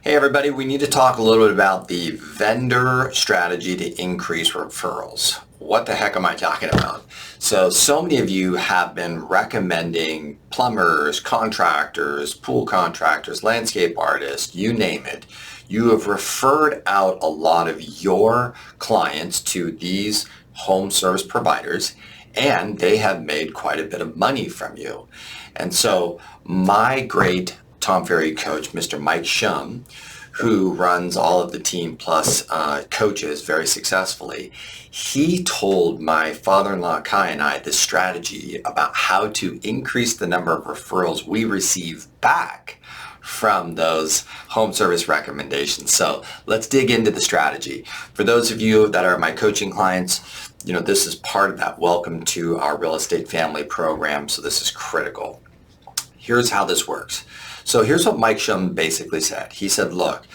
Hey everybody, we need to talk a little bit about the vendor strategy to increase referrals. What the heck am I talking about? So many of you have been recommending plumbers, contractors, pool contractors, landscape artists, you name it. You have referred out a lot of your clients to these home service providers, and they have made quite a bit of money from you. And so my great Tom Ferry coach, Mr. Mike Shum, who runs all of the Team Plus coaches very successfully, he told my father-in-law Kai and I this strategy about how to increase the number of referrals we receive back from those home service recommendations. So let's dig into the strategy. For those of you that are my coaching clients, this is part of that Welcome to Our Real Estate Family program. So this is critical. Here's how this works. So here's what Mike Shum basically said. He said, look,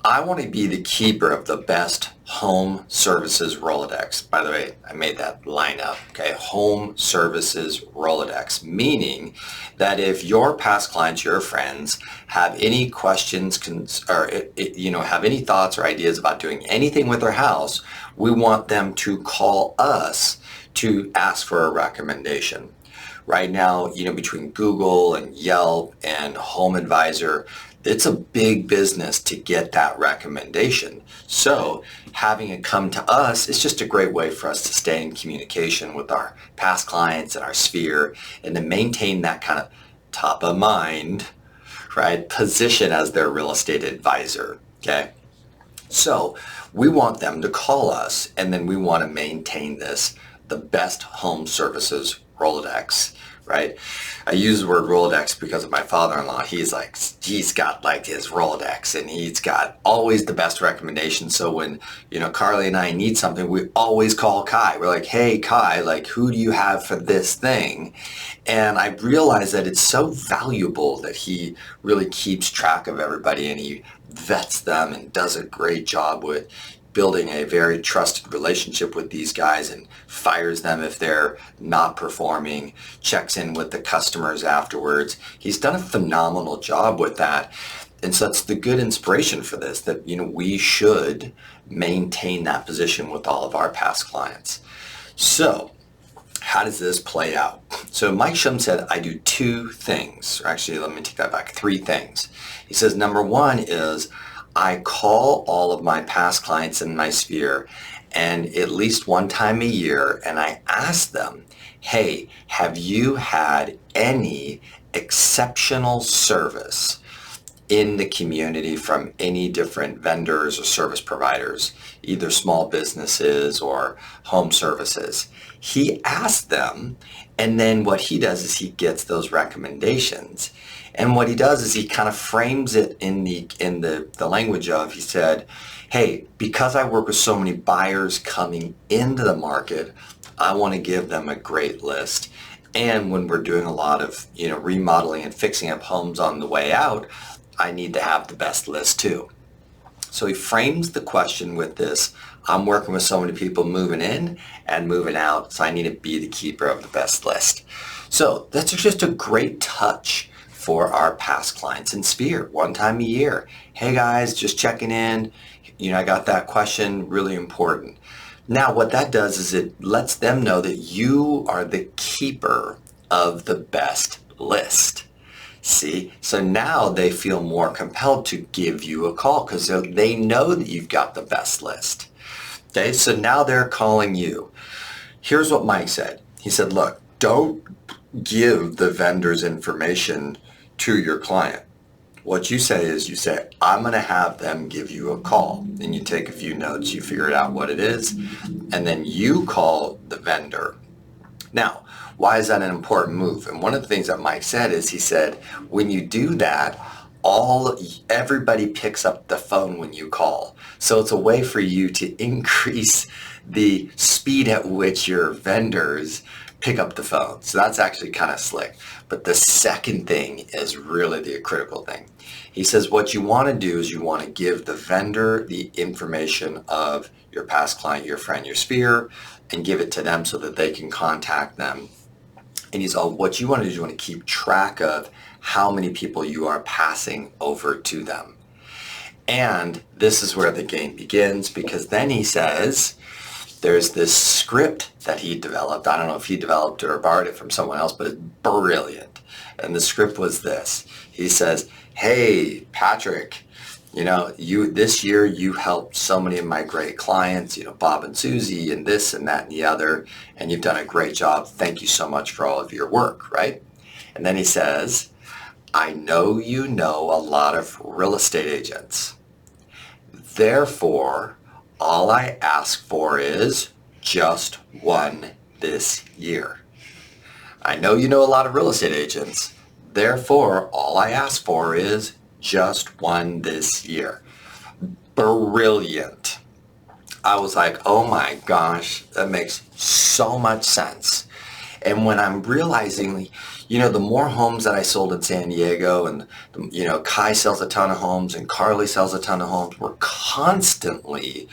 I want to be the keeper of the best home services Rolodex. By the way, I made that line up, okay? Home services Rolodex, meaning that if your past clients, your friends, have any questions or have any thoughts or ideas about doing anything with their house, we want them to call us to ask for a recommendation. Right now, between Google and Yelp and Home Advisor, it's a big business to get that recommendation. So having it come to us is just a great way for us to stay in communication with our past clients and our sphere and to maintain that kind of top of mind, right, position as their real estate advisor, okay? So we want them to call us, and then we want to maintain the best home services Rolodex, right? I use the word Rolodex because of my father-in-law. He's got his Rolodex, and he's got always the best recommendations. So when, Carly and I need something, we always call Kai. We're like, hey, Kai, who do you have for this thing? And I realize that it's so valuable that he really keeps track of everybody, and he vets them and does a great job with building a very trusted relationship with these guys and fires them if they're not performing, checks in with the customers afterwards. He's done a phenomenal job with that. And so that's the good inspiration for this, that, we should maintain that position with all of our past clients. So how does this play out? So Mike Shum said, I do two things, or actually, let me take that back, three things. He says, number one is, I call all of my past clients in my sphere, and at least one time a year, and I ask them, hey, have you had any exceptional service in the community from any different vendors or service providers, either small businesses or home services? He asks them, and then what he does is he gets those recommendations. And what he does is he kind of frames it in the language of, he said, hey, because I work with so many buyers coming into the market, I want to give them a great list. And when we're doing a lot of, remodeling and fixing up homes on the way out, I need to have the best list too. So he frames the question with this, I'm working with so many people moving in and moving out, so I need to be the keeper of the best list. So that's just a great touch for our past clients in sphere, one time a year. Hey guys, just checking in. I got that question, really important. Now what that does is it lets them know that you are the keeper of the best list. See, so now they feel more compelled to give you a call because they know that you've got the best list. Okay, so now they're calling you. Here's what Mike said. He said, look, don't give the vendor's information to your client. What you say is, I'm going to have them give you a call. And you take a few notes, you figure out what it is, and then you call the vendor. Now, why is that an important move? And one of the things that Mike said is, he said, when you do that, everybody picks up the phone when you call. So it's a way for you to increase the speed at which your vendors pick up the phone. So that's actually kind of slick. But the second thing is really the critical thing. He says what you want to do is you want to give the vendor the information of your past client, your friend, your sphere, and give it to them so that they can contact them. And what you want to do is you want to keep track of how many people you are passing over to them. And this is where the game begins, because then he says there's this script that he developed. I don't know if he developed it or borrowed it from someone else, but it's brilliant. And the script was this. He says, hey, Patrick, this year you helped so many of my great clients, Bob and Susie and this and that and the other, and you've done a great job. Thank you so much for all of your work, right? And then he says, I know you know a lot of real estate agents. Therefore, all I ask for is just one this year. I know you know a lot of real estate agents. Therefore, all I ask for is just one this year. Brilliant. I was like, oh my gosh, that makes so much sense. And when I'm realizing, the more homes that I sold in San Diego, and, Kai sells a ton of homes and Carly sells a ton of homes, we're constantly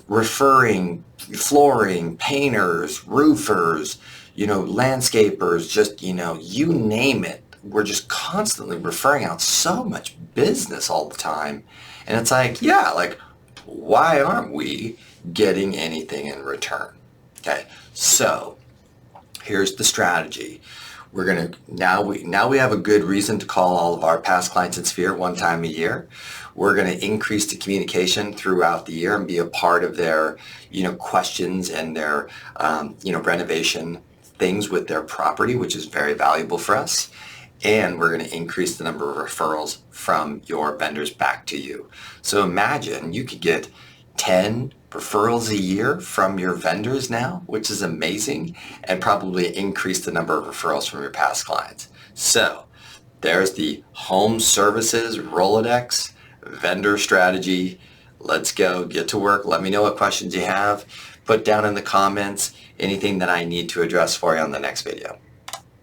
referring flooring, painters, roofers, landscapers, just, you name it. We're just constantly referring out so much business all the time. And it's like, yeah, why aren't we getting anything in return? Okay, so here's the strategy. We're gonna now we have a good reason to call all of our past clients in Sphere one time a year. We're gonna increase the communication throughout the year and be a part of their questions and their renovation things with their property, which is very valuable for us. And we're going to increase the number of referrals from your vendors back to you. So imagine you could get 10 referrals a year from your vendors now, which is amazing, and probably increase the number of referrals from your past clients. So there's the home services Rolodex vendor strategy. Let's go get to work. Let me know what questions you have. Put down in the comments anything that I need to address for you on the next video.